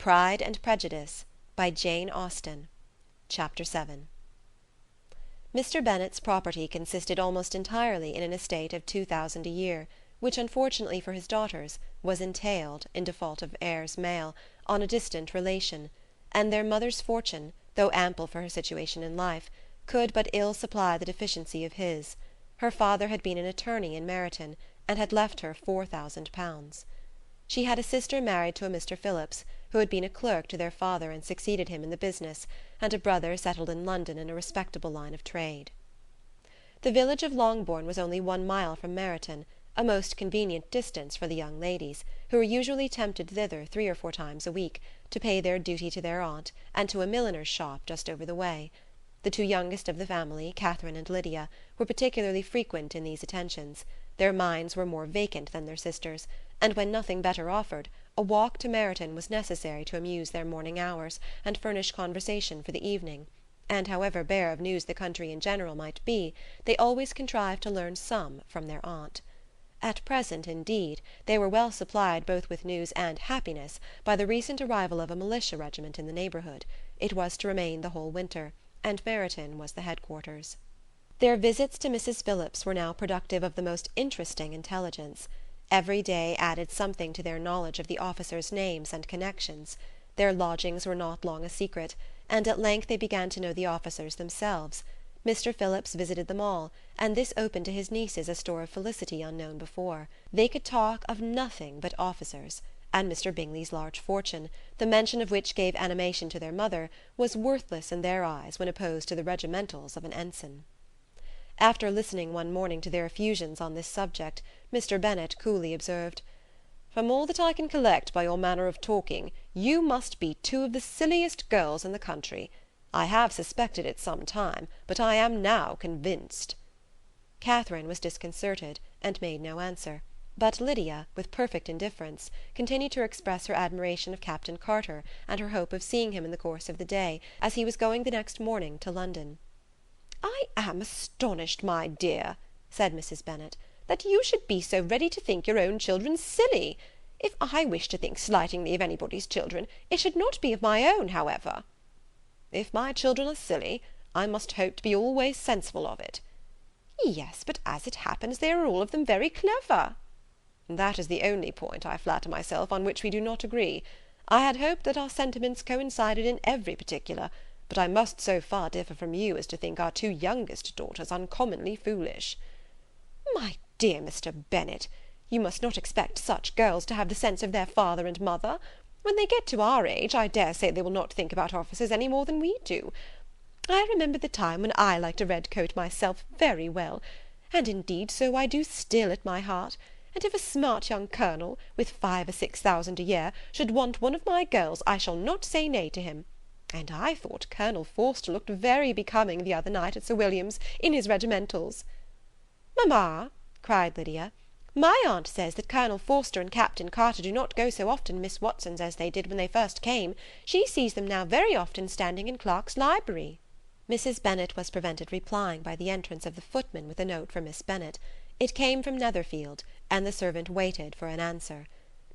Pride and Prejudice, by Jane Austen. Chapter 7. Mr. Bennet's property consisted almost entirely in an estate of 2,000 a year, which, unfortunately for his daughters, was entailed, in default of heirs male, on a distant relation, and their mother's fortune, though ample for her situation in life, could but ill supply the deficiency of his. Her father had been an attorney in Meryton, and had left her £4,000. She had a sister married to a Mr. Phillips, who had been a clerk to their father and succeeded him in the business, and a brother settled in London in a respectable line of trade. The village of Longbourn was only 1 mile from Meryton, a most convenient distance for the young ladies, who were usually tempted thither 3 or 4 times a week, to pay their duty to their aunt, and to a milliner's shop just over the way. The 2 youngest of the family, Catherine and Lydia, were particularly frequent in these attentions. Their minds were more vacant than their sisters', and when nothing better offered, a walk to Meryton was necessary to amuse their morning hours and furnish conversation for the evening, and however bare of news the country in general might be, they always contrived to learn some from their aunt. At present, indeed, they were well supplied both with news and happiness by the recent arrival of a militia regiment in the neighbourhood. It was to remain the whole winter, and Meryton was the headquarters. Their visits to Mrs. Phillips were now productive of the most interesting intelligence. Every day added something to their knowledge of the officers' names and connections. Their lodgings were not long a secret, and at length they began to know the officers themselves. Mr. Phillips visited them all, and this opened to his nieces a store of felicity unknown before. They could talk of nothing but officers, and Mr. Bingley's large fortune, the mention of which gave animation to their mother, was worthless in their eyes when opposed to the regimentals of an ensign. After listening one morning to their effusions on this subject, Mr. Bennet coolly observed, "From all that I can collect by your manner of talking, you must be 2 of the silliest girls in the country. I have suspected it some time, but I am now convinced." Catherine was disconcerted, and made no answer, but Lydia, with perfect indifference, continued to express her admiration of Captain Carter, and her hope of seeing him in the course of the day, as he was going the next morning to London. "I am astonished, my dear," said Mrs. Bennet, "that you should be so ready to think your own children silly. If I wish to think slightingly of anybody's children, it should not be of my own, however." "If my children are silly, I must hope to be always sensible of it." "Yes, but as it happens, they are all of them very clever." "That is the only point, I flatter myself, on which we do not agree. I had hoped that our sentiments coincided in every particular, but I must so far differ from you as to think our 2 youngest daughters uncommonly foolish." "My dear Mr. Bennet, you must not expect such girls to have the sense of their father and mother. When they get to our age, I dare say they will not think about officers any more than we do. I remember the time when I liked a red coat myself very well, and indeed so I do still at my heart, and if a smart young colonel, with 5,000 or 6,000 a year, should want one of my girls, I shall not say nay to him. And I thought Colonel Forster looked very becoming the other night at Sir William's, in his regimentals." "Mamma," cried Lydia, "my aunt says that Colonel Forster and Captain Carter do not go so often to Miss Watson's as they did when they first came. She sees them now very often standing in Clark's library." Mrs. Bennet was prevented replying by the entrance of the footman with a note for Miss Bennet. It came from Netherfield, and the servant waited for an answer.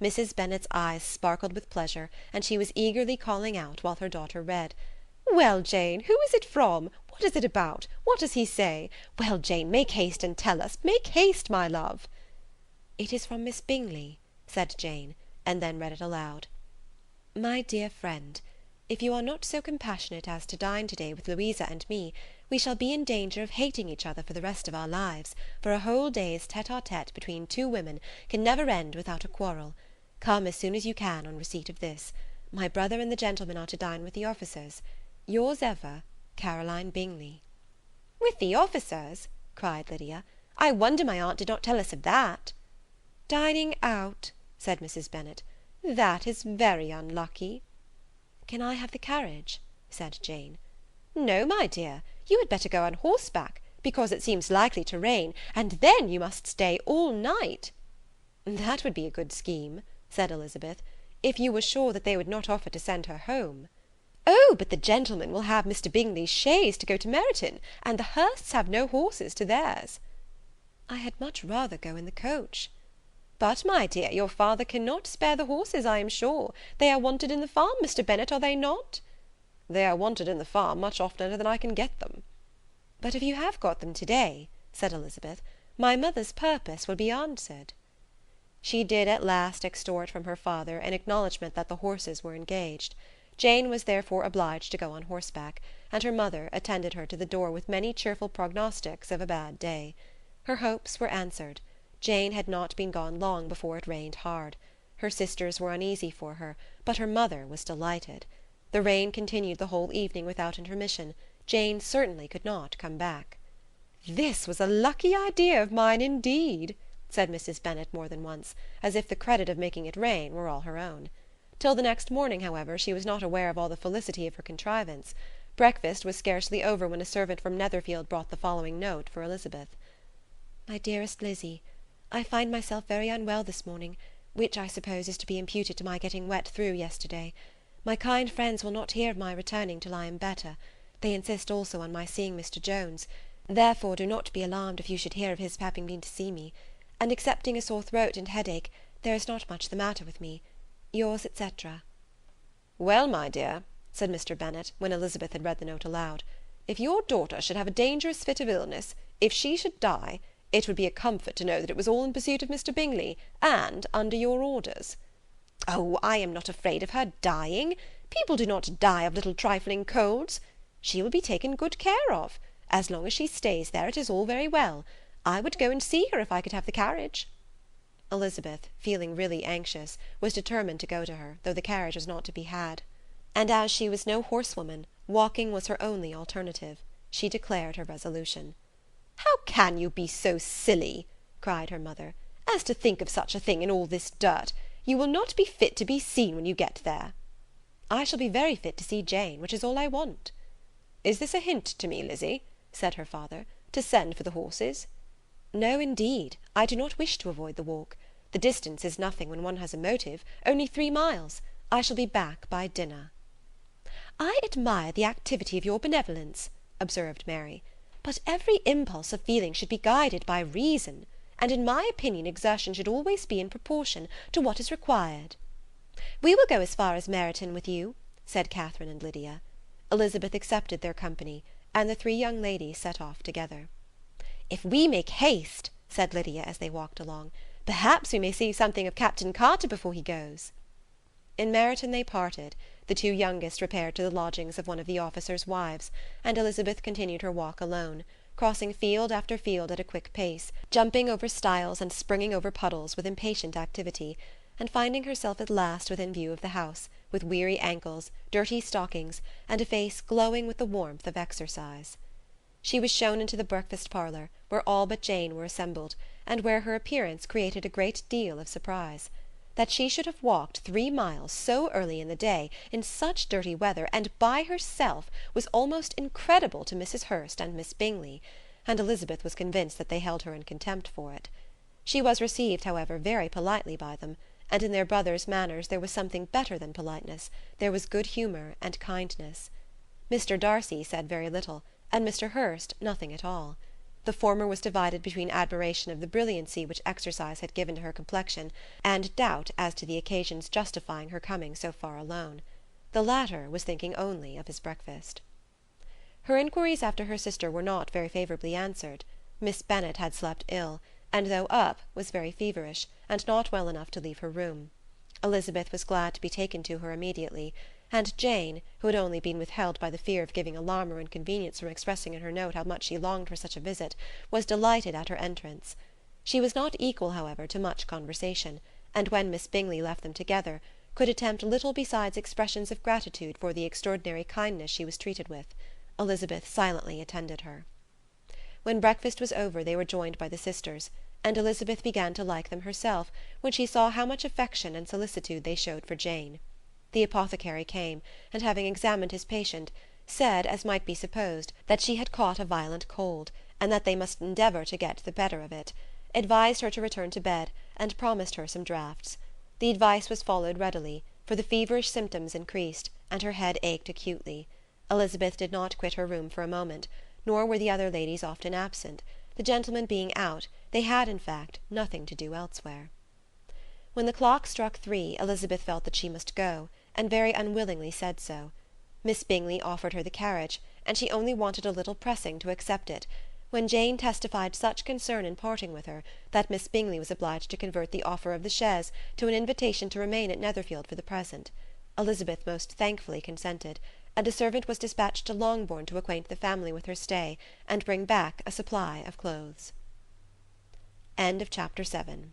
Mrs. Bennet's eyes sparkled with pleasure, and she was eagerly calling out while her daughter read. "Well, Jane, who is it from? What is it about? What does he say? Well, Jane, make haste and tell us. Make haste, my love." "It is from Miss Bingley," said Jane, and then read it aloud. "My dear friend, if you are not so compassionate as to dine to-day with Louisa and me, we shall be in danger of hating each other for the rest of our lives, for a whole day's tete-a-tete between 2 women can never end without a quarrel. Come as soon as you can on receipt of this. My brother and the gentlemen are to dine with the officers. Yours ever, Caroline Bingley." "With the officers?" cried Lydia. "I wonder my aunt did not tell us of that." "Dining out," said Mrs. Bennet. "That is very unlucky." "Can I have the carriage?" said Jane. "No, my dear, you had better go on horseback, because it seems likely to rain, and then you must stay all night." "That would be a good scheme," said Elizabeth, "if you were sure that they would not offer to send her home." "Oh, but the gentlemen will have Mr. Bingley's chaise to go to Meryton, and the Hursts have no horses to theirs." "I had much rather go in the coach." But, my dear, your father cannot spare the horses, I am sure. They are wanted in the farm, Mr. Bennet, are they not?" "They are wanted in the farm much oftener than I can get them." "But if you have got them to-day," said Elizabeth, "my mother's purpose will be answered." She did at last extort from her father an acknowledgment that the horses were engaged. Jane was therefore obliged to go on horseback, and her mother attended her to the door with many cheerful prognostics of a bad day. Her hopes were answered. Jane had not been gone long before it rained hard. Her sisters were uneasy for her, but her mother was delighted. The rain continued the whole evening without intermission. Jane certainly could not come back. "This was a lucky idea of mine indeed," said Mrs. Bennet more than once, as if the credit of making it rain were all her own. Till the next morning, however, she was not aware of all the felicity of her contrivance. Breakfast was scarcely over when a servant from Netherfield brought the following note for Elizabeth. "My dearest Lizzie, I find myself very unwell this morning, which I suppose is to be imputed to my getting wet through yesterday. My kind friends will not hear of my returning till I am better. They insist also on my seeing Mr. Jones. Therefore do not be alarmed if you should hear of his having been to see me. And excepting a sore throat and headache, there is not much the matter with me. Yours, etc." "Well, my dear," said Mr. Bennet, when Elizabeth had read the note aloud, "if your daughter should have a dangerous fit of illness, if she should die, it would be a comfort to know that it was all in pursuit of Mr. Bingley, and under your orders." "Oh, I am not afraid of her dying. People do not die of little trifling colds. She will be taken good care of. As long as she stays there, it is all very well. I would go and see her if I could have the carriage." Elizabeth, feeling really anxious, was determined to go to her, though the carriage was not to be had. And as she was no horsewoman, walking was her only alternative. She declared her resolution. "How can you be so silly," cried her mother, "as to think of such a thing in all this dirt? You will not be fit to be seen when you get there." "I shall be very fit to see Jane, which is all I want." "Is this a hint to me, Lizzie," said her father, "to send for the horses?" "No, indeed, I do not wish to avoid the walk. The distance is nothing when one has a motive, only 3 miles. I shall be back by dinner." "I admire the activity of your benevolence," observed Mary, "but every impulse of feeling should be guided by reason, and in my opinion exertion should always be in proportion to what is required." "We will go as far as Meryton with you," said Catherine and Lydia. Elizabeth accepted their company, and the 3 young ladies set off together. "If we make haste," said Lydia as they walked along, "perhaps we may see something of Captain Carter before he goes." In Meryton they parted. The 2 youngest repaired to the lodgings of one of the officers' wives, and Elizabeth continued her walk alone, crossing field after field at a quick pace, jumping over stiles and springing over puddles with impatient activity, and finding herself at last within view of the house, with weary ankles, dirty stockings, and a face glowing with the warmth of exercise. She was shown into the breakfast parlour, where all but Jane were assembled, and where her appearance created a great deal of surprise. That she should have walked 3 miles so early in the day, in such dirty weather, and by herself, was almost incredible to Mrs. Hurst and Miss Bingley, and Elizabeth was convinced that they held her in contempt for it. She was received, however, very politely by them, and in their brother's manners there was something better than politeness, there was good humour and kindness. Mr. Darcy said very little, and Mr. Hurst nothing at all. The former was divided between admiration of the brilliancy which exercise had given to her complexion, and doubt as to the occasion's justifying her coming so far alone. The latter was thinking only of his breakfast. Her inquiries after her sister were not very favourably answered. Miss Bennet had slept ill, and though up, was very feverish, and not well enough to leave her room. Elizabeth was glad to be taken to her immediately, and Jane, who had only been withheld by the fear of giving alarm or inconvenience from expressing in her note how much she longed for such a visit, was delighted at her entrance. She was not equal, however, to much conversation, and when Miss Bingley left them together, could attempt little besides expressions of gratitude for the extraordinary kindness she was treated with. Elizabeth silently attended her. When breakfast was over they were joined by the sisters, and Elizabeth began to like them herself when she saw how much affection and solicitude they showed for Jane. The apothecary came, and having examined his patient, said, as might be supposed, that she had caught a violent cold, and that they must endeavour to get the better of it, advised her to return to bed, and promised her some draughts. The advice was followed readily, for the feverish symptoms increased, and her head ached acutely. Elizabeth did not quit her room for a moment, nor were the other ladies often absent. The gentlemen being out, they had, in fact, nothing to do elsewhere. When the clock struck 3, Elizabeth felt that she must go, and very unwillingly said so. Miss Bingley offered her the carriage, and she only wanted a little pressing to accept it, when Jane testified such concern in parting with her that Miss Bingley was obliged to convert the offer of the chaise to an invitation to remain at Netherfield for the present. Elizabeth most thankfully consented, and a servant was dispatched to Longbourn to acquaint the family with her stay, and bring back a supply of clothes. End of Chapter 7.